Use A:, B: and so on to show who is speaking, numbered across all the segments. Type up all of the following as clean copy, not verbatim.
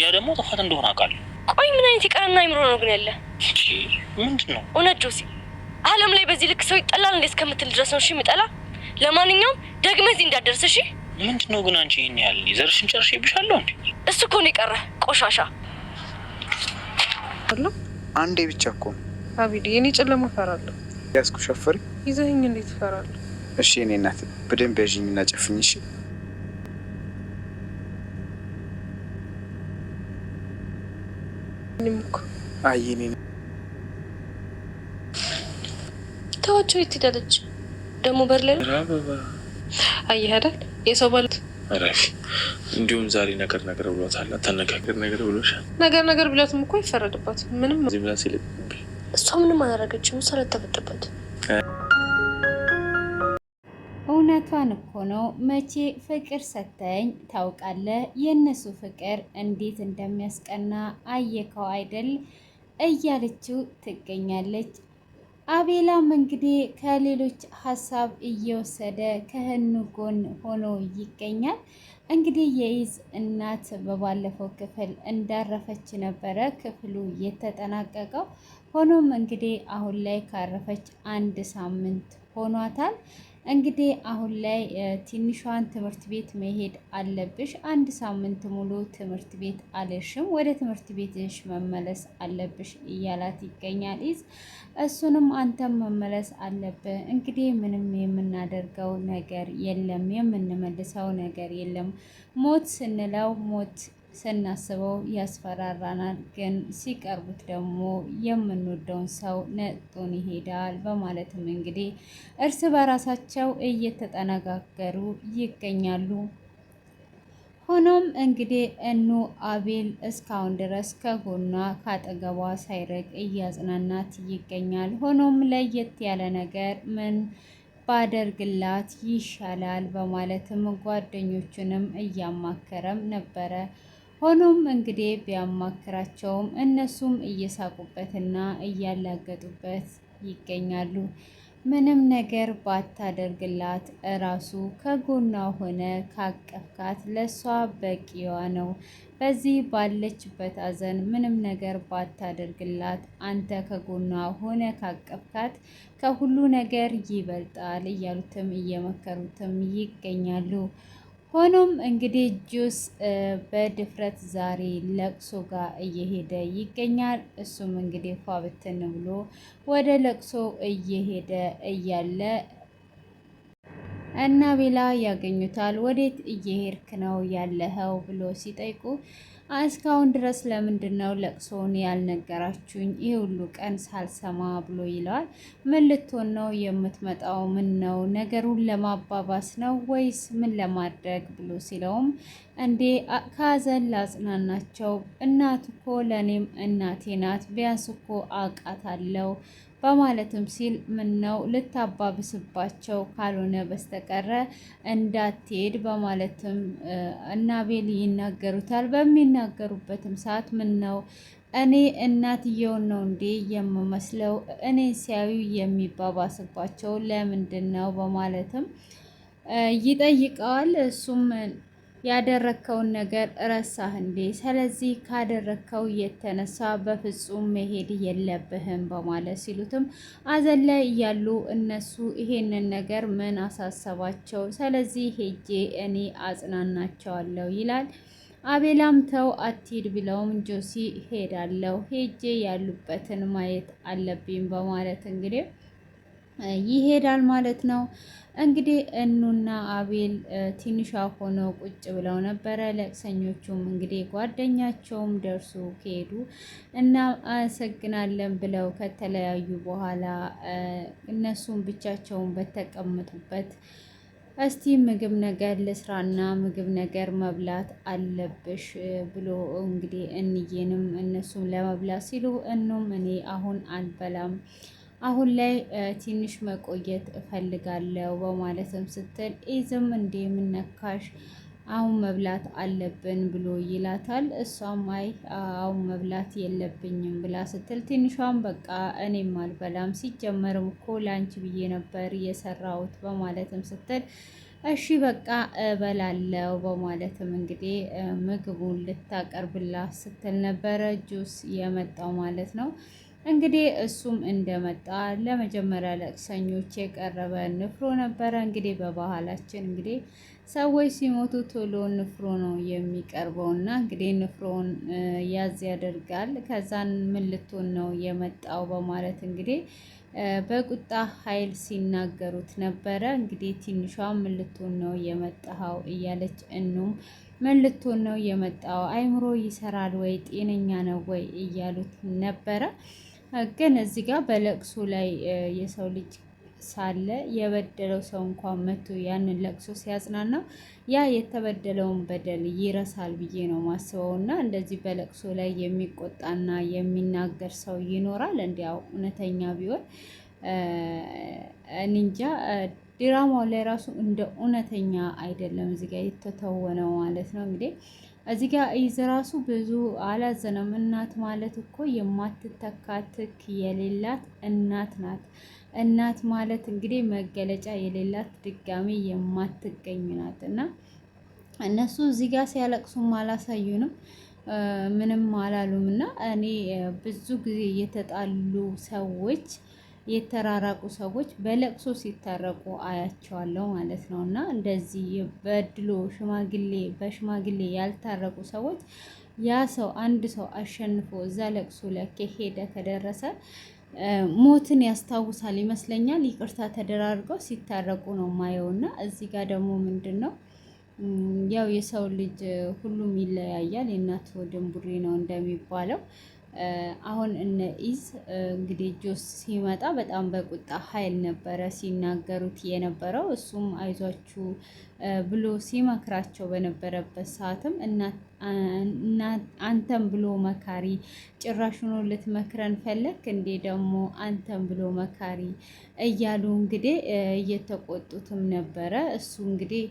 A: ያ ደግሞ ጥፋት እንደሆነ አውቃለሁ።
B: ቆይ ምን አይነት የቀረና አይምሮ ነው ግን ያለ?
A: ምንድን ነው
B: እውነት ጆሲ? ዓለም ላይ በዚህ ልክ ሰው ይጠላል እንዴ እስከምትል ድረስ ነው እሺ የሚጠላ? ለማንኛውም ደግመህ እዚህ እንዳትደርስ እሺ?
A: ምንድን ነው ግን አንቺ ይሄን ያህል ዘርሽን ጨርሼብሻለሁ እንዴ?
B: እሱ እኮ ነው የቀረ ቆሻሻ።
C: አንዴ ብቻ እኮ
D: አቢዲ፣ እኔ ጨለማ እፈራለሁ።
C: ያዝኩሽ አፈሪ።
D: ይዘኸኝ እንዴት እፈራለሁ?
C: እሺ እኔ እናት በደንብ ያዥኝና ጨፍኝ። እሺ አይኔ
B: ተዋቸው። የት ሄዳለች ደግሞ? በር ላይ አየህ አይደል የሰው ባሉት
A: አራሽ። እንዲሁም ዛሬ ነገር ብሏታል። ተነጋገር ነገር ብሎሻል።
D: ነገር ብሏትም እኮ ይፈረድባት። ምንም
A: እዚህ ብላ ሲል
B: እሷ ምንም አላደረገችም። እሷ ለተፈጠበት
E: እውነቷን እኮ ነው። መቼ ፍቅር ሰተኝ ታውቃለህ? የእነሱ ፍቅር እንዴት እንደሚያስቀና አየከው አይደል እያለችው ትገኛለች። አቤላም እንግዲህ ከሌሎች ሀሳብ እየወሰደ ከህኑ ጎን ሆኖ ይገኛል። እንግዲህ የኢዝ እናት በባለፈው ክፍል እንዳረፈች ነበረ ክፍሉ የተጠናቀቀው። ሆኖም እንግዲህ አሁን ላይ ካረፈች 1 ሳምንት ሆኗታል። እንግዲህ አሁን ላይ ትንሿን ትምህርት ቤት መሄድ አለብሽ፣ 1 ሳምንት ሙሉ ትምህርት ቤት አልሽም፣ ወደ ትምህርት ቤትሽ መመለስ አለብሽ እያላት ይገኛል ኢዝ። እሱንም አንተም መመለስ አለብህ። እንግዲህ ምንም የምናደርገው ነገር የለም፣ የምንመልሰው ነገር የለም። ሞት ስንለው ሞት ስናስበው ያስፈራራናል፣ ግን ሲቀርቡት ደግሞ የምንወደውን ሰው ነጥቶን ይሄዳል በማለትም እንግዲህ እርስ በራሳቸው እየተጠነጋገሩ ይገኛሉ። ሆኖም እንግዲህ አቤል እስካሁን ድረስ ከጎኗ ካጠገቧ ሳይርቅ እያጽናናት ይገኛል። ሆኖም ለየት ያለ ነገር ምን ባደርግላት ይሻላል በማለትም ጓደኞቹንም እያማከረም ነበረ። ሆኖም እንግዲህ ቢያማክራቸውም እነሱም እየሳቁበትና እያላገጡበት ይገኛሉ። ምንም ነገር ባታደርግላት እራሱ ከጎኗ ሆነ ካቀፍካት ለሷ በቂዋ ነው። በዚህ ባለችበት ሐዘን ምንም ነገር ባታደርግላት አንተ ከጎኗ ሆነ ካቀፍካት ከሁሉ ነገር ይበልጣል እያሉትም እየመከሩትም ይገኛሉ። ሆኖም እንግዲህ ጁስ በድፍረት ዛሬ ለቅሶ ጋር እየሄደ ይገኛል። እሱም እንግዲህ ፏ ብትን ብሎ ወደ ለቅሶ እየሄደ እያለ እና ቤላ ያገኙታል። ወዴት እየሄድክ ነው ያለኸው ብሎ ሲጠይቁ እስካሁን ድረስ ለምንድን ነው ለቅሶውን ያልነገራችሁኝ? ይህ ሁሉ ቀን ሳልሰማ ብሎ ይለዋል። ምን ልትሆን ነው የምትመጣው? ምን ነው ነገሩን ለማባባስ ነው ወይስ ምን ለማድረግ ብሎ ሲለውም እንዴ ከሀዘን ላጽናናቸው። እናት እኮ ለእኔም እናቴ ናት፣ ቢያንስ እኮ አውቃታለሁ በማለትም ሲል ምን ነው ልታባብስባቸው ካልሆነ በስተቀረ እንዳትሄድ በማለትም አቤል ይናገሩታል። በሚናገሩበትም ሰዓት ምን ነው እኔ እናትየውን ነው እንዴ የምመስለው? እኔ ሲያዩ የሚባባስባቸው ለምንድን ነው በማለትም ይጠይቀዋል። እሱም ያደረከውን ነገር ረሳህ እንዴ? ስለዚህ ካደረከው የተነሳ በፍጹም መሄድ የለብህም በማለት ሲሉትም ሐዘን ላይ እያሉ እነሱ ይሄንን ነገር ምን አሳሰባቸው? ስለዚህ ሄጄ እኔ አጽናናቸዋለሁ ይላል። አቤላም ተው አትሂድ ብለውም ጆሲ ሄዳለሁ፣ ሄጄ ያሉበትን ማየት አለብኝ በማለት እንግዲህ ይሄዳል ማለት ነው። እንግዲህ እኑና አቤል ትንሿ ሆነው ቁጭ ብለው ነበረ። ለቅሰኞቹም እንግዲህ ጓደኛቸውም ደርሶ ከሄዱ እና አመሰግናለን ብለው ከተለያዩ በኋላ እነሱም ብቻቸውን በተቀመጡበት እስቲ ምግብ ነገር ልስራና ምግብ ነገር መብላት አለብሽ ብሎ እንግዲህ እንዬንም እነሱም ለመብላት ሲሉ እኑም እኔ አሁን አልበላም አሁን ላይ ትንሽ መቆየት እፈልጋለሁ በማለትም ስትል ኢዝም እንዴ ምነካሽ አሁን መብላት አለብን ብሎ ይላታል። እሷም አይ አሁን መብላት የለብኝም ብላ ስትል ትንሿም በቃ እኔም አልበላም ሲጀመርም እኮ ላንቺ ብዬ ነበር የሰራሁት በማለትም ስትል እሺ በቃ እበላለው በማለትም እንግዲህ ምግቡን ልታቀርብላት ስትል ነበረ ጁስ የመጣው ማለት ነው። እንግዲህ እሱም እንደመጣ ለመጀመሪያ ለቅሰኞች የቀረበ ንፍሮ ነበረ። እንግዲህ በባህላችን እንግዲህ ሰዎች ሲሞቱ ቶሎ ንፍሮ ነው የሚቀርበው እና እንግዲህ ንፍሮውን ያዝ ያደርጋል። ከዛን ምን ልትሆን ነው የመጣው በማለት እንግዲህ በቁጣ ኃይል ሲናገሩት ነበረ። እንግዲህ ትንሿ ምን ልትሆን ነው የመጣኸው እያለች እኑም ምን ልትሆን ነው የመጣው አይምሮ ይሰራል ወይ ጤነኛ ነው ወይ እያሉት ነበረ። ግን እዚህ ጋር በለቅሶ ላይ የሰው ልጅ ሳለ የበደለው ሰው እንኳን መቶ ያንን ለቅሶ ሲያጽናናው ያ የተበደለውን በደል ይረሳል ብዬ ነው ማስበው። እና እንደዚህ በለቅሶ ላይ የሚቆጣና የሚናገር ሰው ይኖራል? እንዲያው እውነተኛ ቢሆን እንጃ። ድራማው ላይ ራሱ እንደ እውነተኛ አይደለም እዚህ ጋር የተተወነው ማለት ነው። እንግዲህ እዚህ ጋር ኢዝ ራሱ ብዙ አላዘነም። እናት ማለት እኮ የማትተካ ትክ የሌላት እናት ናት። እናት ማለት እንግዲህ መገለጫ የሌላት ድጋሚ የማትገኝ ናት። እና እነሱ እዚህ ጋር ሲያለቅሱም አላሳዩንም፣ ምንም አላሉም። እና እኔ ብዙ ጊዜ የተጣሉ ሰዎች የተራራቁ ሰዎች በለቅሶ ሲታረቁ አያቸዋለሁ ማለት ነው። እና እንደዚህ በድሎ በሽማግሌ ያልታረቁ ሰዎች ያ ሰው አንድ ሰው አሸንፎ እዛ ለቅሶ ላይ ከሄደ ከደረሰ ሞትን ያስታውሳል ይመስለኛል። ይቅርታ ተደራርገው ሲታረቁ ነው ማየው። እና እዚህ ጋር ደግሞ ምንድን ነው ያው የሰው ልጅ ሁሉም ይለያያል። የእናት ወደም ቡሬ ነው እንደሚባለው። አሁን እነ ኢዝ እንግዲህ ጆስ ሲመጣ በጣም በቁጣ ኃይል ነበረ ሲናገሩት የነበረው። እሱም አይዟችሁ ብሎ ሲመክራቸው በነበረበት ሰዓትም አንተም ብሎ መካሪ ጭራሹኑ ልትመክረን ፈለክ እንዴ ደግሞ አንተም ብሎ መካሪ እያሉ እንግዲህ እየተቆጡትም ነበረ። እሱ እንግዲህ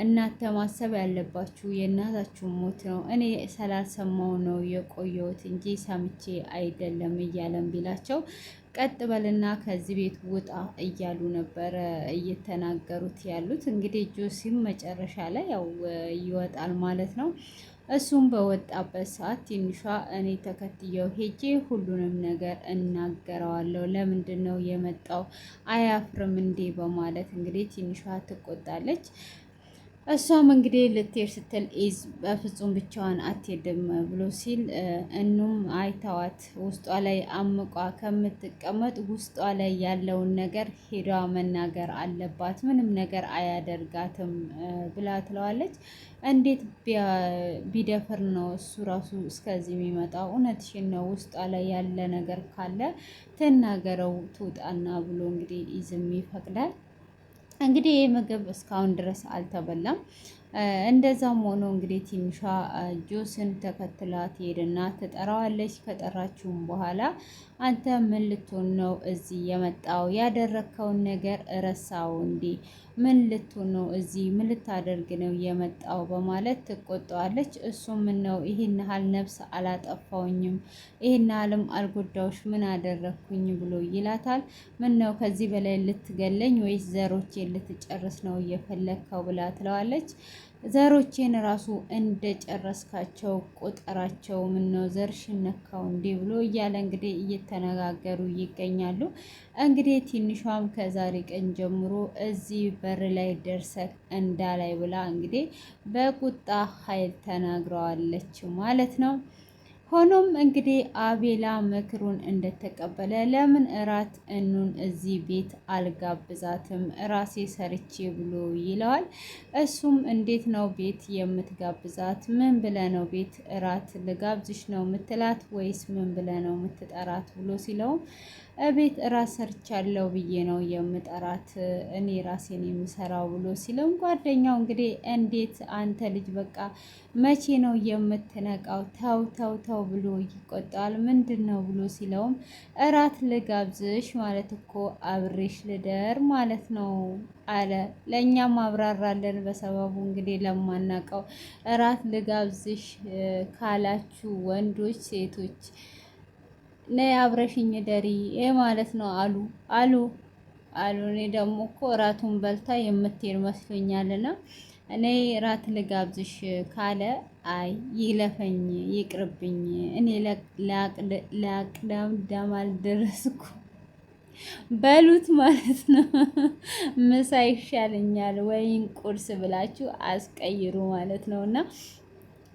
E: እናንተ ማሰብ ያለባችሁ የእናታችሁ ሞት ነው፣ እኔ ስላልሰማው ነው የቆየሁት እንጂ ሰምቼ አይደለም እያለም ቢላቸው ቀጥ በልና ከዚህ ቤት ውጣ እያሉ ነበረ እየተናገሩት ያሉት። እንግዲህ ጆሲም መጨረሻ ላይ ያው ይወጣል ማለት ነው። እሱም በወጣበት ሰዓት ትንሿ እኔ ተከትየው ሄጄ ሁሉንም ነገር እናገረዋለሁ፣ ለምንድን ነው የመጣው አያፍርም እንዴ በማለት እንግዲህ ትንሿ ትቆጣለች። እሷም እንግዲህ ልትሄድ ስትል ኢዝ በፍጹም ብቻዋን አትሄድም ብሎ ሲል እኑም አይተዋት ውስጧ ላይ አምቋ ከምትቀመጥ ውስጧ ላይ ያለውን ነገር ሄዷ መናገር አለባት፣ ምንም ነገር አያደርጋትም ብላ ትለዋለች። እንዴት ቢደፍር ነው እሱ ራሱ እስከዚህ የሚመጣው? እውነትሽን ነው፣ ውስጧ ላይ ያለ ነገር ካለ ትናገረው ትውጣና ብሎ እንግዲህ ኢዝም ይፈቅዳል። እንግዲህ ይህ ምግብ እስካሁን ድረስ አልተበላም። እንደዛም ሆኖ እንግዲህ ትንሿ ጆስን ተከትላ ትሄድና ትጠራዋለች። ከጠራችውም በኋላ አንተ ምን ልትሆን ነው እዚህ የመጣው? ያደረግከውን ነገር ረሳው እንዴ? ምን ልትሆን ነው እዚህ? ምን ልታደርግ ነው የመጣው? በማለት ትቆጣዋለች። እሱ ምን ነው ይሄን ያህል ነፍስ አላጠፋውኝም፣ ይሄን ያህልም አልጎዳውሽ፣ ምን አደረግኩኝ ብሎ ይላታል። ምን ነው ከዚህ በላይ ልትገለኝ ወይስ ዘሮቼን ልትጨርስ ነው እየፈለግከው? ብላ ትለዋለች። ዘሮቼን ራሱ እንደጨረስካቸው ቁጥራቸው፣ ምን ነው ዘርሽን ነካው እንዴ ብሎ እያለ እንግዲህ እየተነጋገሩ ይገኛሉ። እንግዲህ ትንሿም ከዛሬ ቀን ጀምሮ እዚህ በር ላይ ደርሰህ እንዳላይ ብላ እንግዲህ በቁጣ ኃይል ተናግረዋለች ማለት ነው። ሆኖም እንግዲህ አቤላ ምክሩን እንደተቀበለ ለምን እራት እኑን እዚህ ቤት አልጋብዛትም ራሴ ሰርቼ ብሎ ይለዋል። እሱም እንዴት ነው ቤት የምትጋብዛት? ምን ብለ ነው ቤት እራት ልጋብዝሽ ነው ምትላት ወይስ ምን ብለ ነው ምትጠራት ብሎ ሲለውም ቤት እራት ሰርቻለሁ ብዬ ነው የምጠራት እኔ ራሴን የምሰራው ብሎ ሲለው ጓደኛው እንግዲህ እንዴት አንተ ልጅ በቃ መቼ ነው የምትነቃው? ተው ተው ተው ብሎ ይቆጣል። ምንድን ነው ብሎ ሲለውም እራት ልጋብዝሽ ማለት እኮ አብሬሽ ልደር ማለት ነው አለ። ለእኛም አብራራለን በሰበቡ እንግዲህ ለማናቀው እራት ልጋብዝሽ ካላችሁ ወንዶች ሴቶች ነይ አብረሽኝ ደሪ ማለት ነው አሉ አሉ። እኔ ደግሞ እኮ እራቱን በልታ የምትሄድ መስሎኛልና እኔ ራት ልጋብዝሽ ካለ አይ ይለፈኝ ይቅርብኝ፣ እኔ ለአቅዳም አልደረስኩ በሉት ማለት ነው። ምሳ ይሻለኛል ወይም ቁርስ ብላችሁ አስቀይሩ ማለት ነው። እና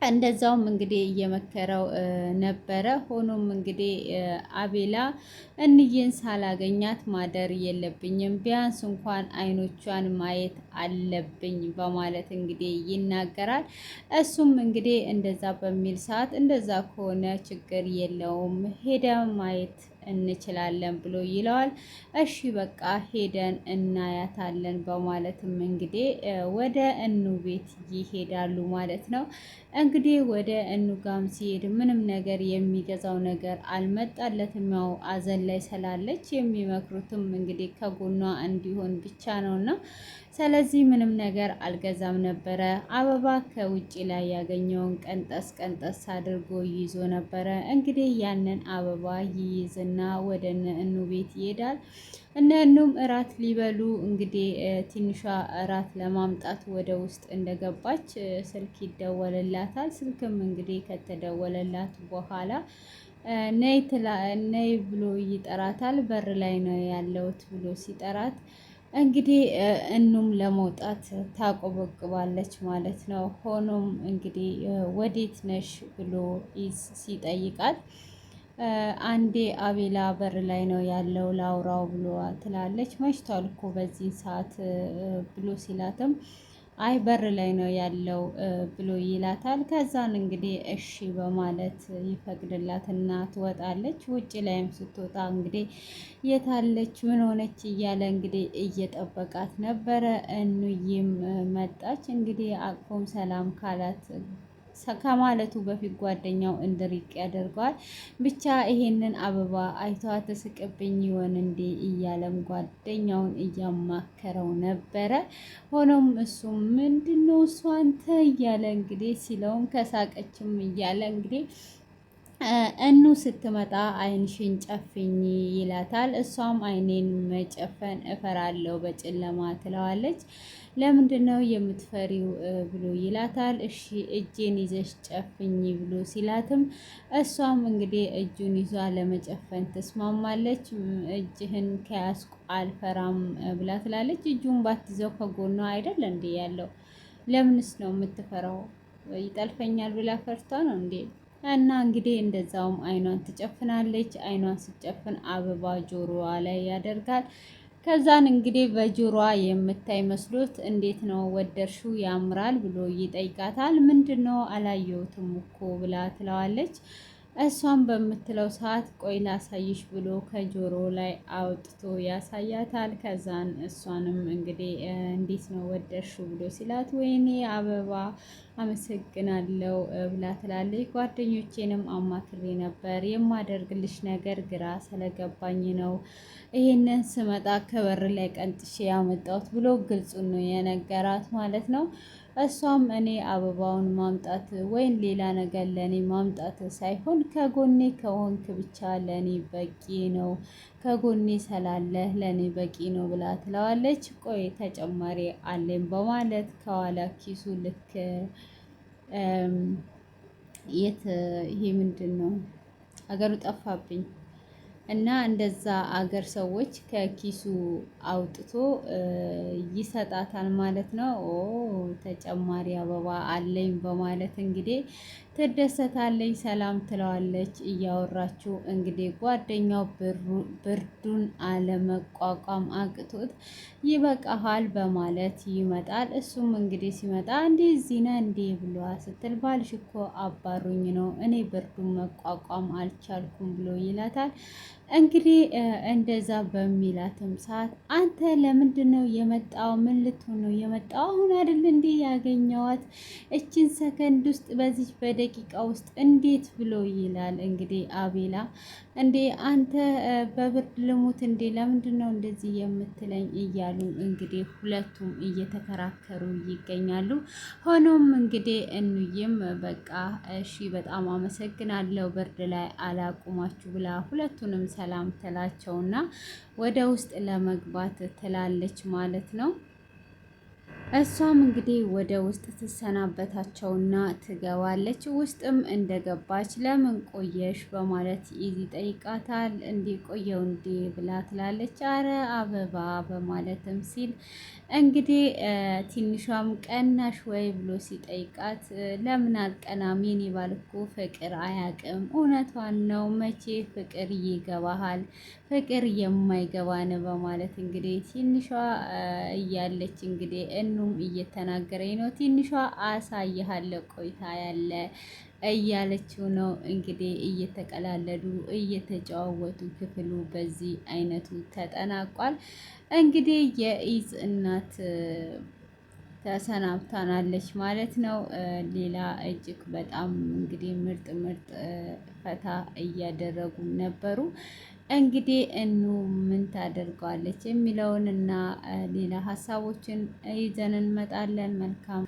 E: እንደዛውም እንግዲህ እየመከረው ነበረ። ሆኖም እንግዲህ አቤላ እንዬን ሳላገኛት ማደር የለብኝም፣ ቢያንስ እንኳን አይኖቿን ማየት አለብኝ በማለት እንግዲህ ይናገራል። እሱም እንግዲህ እንደዛ በሚል ሰዓት እንደዛ ከሆነ ችግር የለውም ሄደ ማየት እንችላለን ብሎ ይለዋል። እሺ በቃ ሄደን እናያታለን በማለትም እንግዲህ ወደ እኑ ቤት ይሄዳሉ ማለት ነው። እንግዲህ ወደ እኑ ጋም ሲሄድ ምንም ነገር የሚገዛው ነገር አልመጣለትም። ያው አዘን ላይ ስላለች የሚመክሩትም እንግዲህ ከጎኗ እንዲሆን ብቻ ነውና ስለዚህ ምንም ነገር አልገዛም ነበረ። አበባ ከውጭ ላይ ያገኘውን ቀንጠስ ቀንጠስ አድርጎ ይዞ ነበረ። እንግዲህ ያንን አበባ ይይዝና ወደ እኑ ቤት ይሄዳል። እነኑም እራት ሊበሉ እንግዲህ ትንሿ እራት ለማምጣት ወደ ውስጥ እንደገባች ስልክ ይደወልላታል። ስልክም እንግዲህ ከተደወለላት በኋላ ነይ ብሎ ይጠራታል። በር ላይ ነው ያለውት ብሎ ሲጠራት እንግዲህ እኑም ለመውጣት ታቆበቅባለች ማለት ነው። ሆኖም እንግዲህ ወዴት ነሽ ብሎ ሲጠይቃት አንዴ አቤላ በር ላይ ነው ያለው ላውራው ብሎ ትላለች። መሽቷል እኮ በዚህ ሰዓት ብሎ ሲላትም አይ በር ላይ ነው ያለው ብሎ ይላታል። ከዛን እንግዲህ እሺ በማለት ይፈቅድላትና ትወጣለች። ውጭ ላይም ስትወጣ እንግዲህ የታለች ምን ሆነች እያለ እንግዲህ እየጠበቃት ነበረ። እኑዬም መጣች። እንግዲህ አቅፎም ሰላም ካላት ከማለቱ በፊት ጓደኛው እንድሪቅ ያደርገዋል። ብቻ ይሄንን አበባ አይተዋ ተስቅብኝ ይሆን እንዴ እያለም ጓደኛውን እያማከረው ነበረ። ሆኖም እሱም ምንድነው እሱ አንተ እያለ እንግዲህ ሲለውም ከሳቀችም እያለ እንግዲህ እኑ ስትመጣ አይንሽን ጨፍኝ ይላታል። እሷም አይኔን መጨፈን እፈራለሁ በጨለማ ትለዋለች። ለምንድን ነው የምትፈሪው ብሎ ይላታል። እሺ እጄን ይዘሽ ጨፍኝ ብሎ ሲላትም እሷም እንግዲህ እጁን ይዟ ለመጨፈን ትስማማለች። እጅህን ከያዝኩ አልፈራም ብላ ትላለች። እጁን ባትይዘው ከጎኗ አይደል እንዴ ያለው? ለምንስ ነው የምትፈራው? ይጠልፈኛል ብላ ፈርታ ነው እንዴ? እና እንግዲህ እንደዛውም አይኗን ትጨፍናለች። አይኗን ስትጨፍን አበባ ጆሮዋ ላይ ያደርጋል። ከዛን እንግዲህ በጆሮዋ የምታይ መስሎት እንዴት ነው ወደድሽው? ያምራል ብሎ ይጠይቃታል። ምንድነው አላየሁትም እኮ ብላ ትለዋለች። እሷን በምትለው ሰዓት ቆይ ላሳይሽ ብሎ ከጆሮ ላይ አውጥቶ ያሳያታል። ከዛን እሷንም እንግዲህ እንዴት ነው ወደድሽው ብሎ ሲላት ወይኔ አበባ አመሰግናለሁ ብላ ትላለች። ጓደኞቼንም አማክሬ ነበር የማደርግልሽ ነገር ግራ ስለገባኝ ነው ይሄንን ስመጣ ከበር ላይ ቀንጥሼ ያመጣሁት ብሎ ግልጹን ነው የነገራት ማለት ነው። እሷም እኔ አበባውን ማምጣት ወይም ሌላ ነገር ለኔ ማምጣት ሳይሆን ከጎኔ ከሆንክ ብቻ ለኔ በቂ ነው፣ ከጎኔ ስላለህ ለኔ በቂ ነው ብላ ትለዋለች። ቆይ ተጨማሪ አለኝ በማለት ከኋላ ኪሱ ልክ የት ይሄ ምንድን ነው አገሩ ጠፋብኝ እና እንደዛ አገር ሰዎች ከኪሱ አውጥቶ ይሰጣታል ማለት ነው። ተጨማሪ አበባ አለኝ በማለት እንግዲህ ትደሰታለች። ሰላም ትለዋለች። እያወራችው እንግዲህ ጓደኛው ብርዱን አለመቋቋም አቅቶት ይበቃሃል በማለት ይመጣል። እሱም እንግዲህ ሲመጣ እንዴ እዚህ ነህ እንዴ ብሏ ስትል ባልሽ እኮ አባሩኝ ነው እኔ ብርዱን መቋቋም አልቻልኩም ብሎ ይላታል። እንግዲህ እንደዛ በሚላትም ሰዓት አንተ ለምንድን ነው የመጣው? ምን ልትሆን ነው የመጣው? አሁን አይደል እንዴ ያገኘዋት እችን ሰከንድ ውስጥ በዚች በደቂቃ ውስጥ እንዴት ብሎ ይላል። እንግዲህ አቤላ እንዴ አንተ በብርድ ልሙት እንዴ ለምንድን ነው እንደዚህ የምትለኝ እያሉ እንግዲህ ሁለቱም እየተከራከሩ ይገኛሉ። ሆኖም እንግዲህ እንዬም በቃ እሺ በጣም አመሰግናለሁ ብርድ ላይ አላቁማችሁ ብላ ሁለቱንም ሰላም ትላቸውና ወደ ውስጥ ለመግባት ትላለች ማለት ነው። እሷም እንግዲህ ወደ ውስጥ ትሰናበታቸውና ትገባለች። ውስጥም እንደገባች ለምን ቆየሽ በማለት ኢዚ ጠይቃታል። እንዲቆየው እንዴ ብላ ትላለች። አረ አበባ በማለትም ሲል እንግዲህ ትንሿም ቀናሽ ወይ ብሎ ሲጠይቃት ለምን አልቀናም የኔ ባል እኮ ፍቅር አያቅም። እውነቷን ነው መቼ ፍቅር ይገባሃል? ፍቅር የማይገባን በማለት እንግዲህ ትንሿ እያለች እንግዲህ እኑም እየተናገረኝ ነው። ትንሿ አሳይሃለሁ ቆይታ ያለ እያለችው ነው እንግዲህ እየተቀላለዱ እየተጨዋወቱ ክፍሉ በዚህ አይነቱ ተጠናቋል። እንግዲህ የኢዝ እናት ተሰናብታናለች ማለት ነው። ሌላ እጅግ በጣም እንግዲህ ምርጥ ፈታ እያደረጉ ነበሩ። እንግዲህ እኑ ምን ታደርገዋለች የሚለውን እና ሌላ ሀሳቦችን ይዘን እንመጣለን። መልካም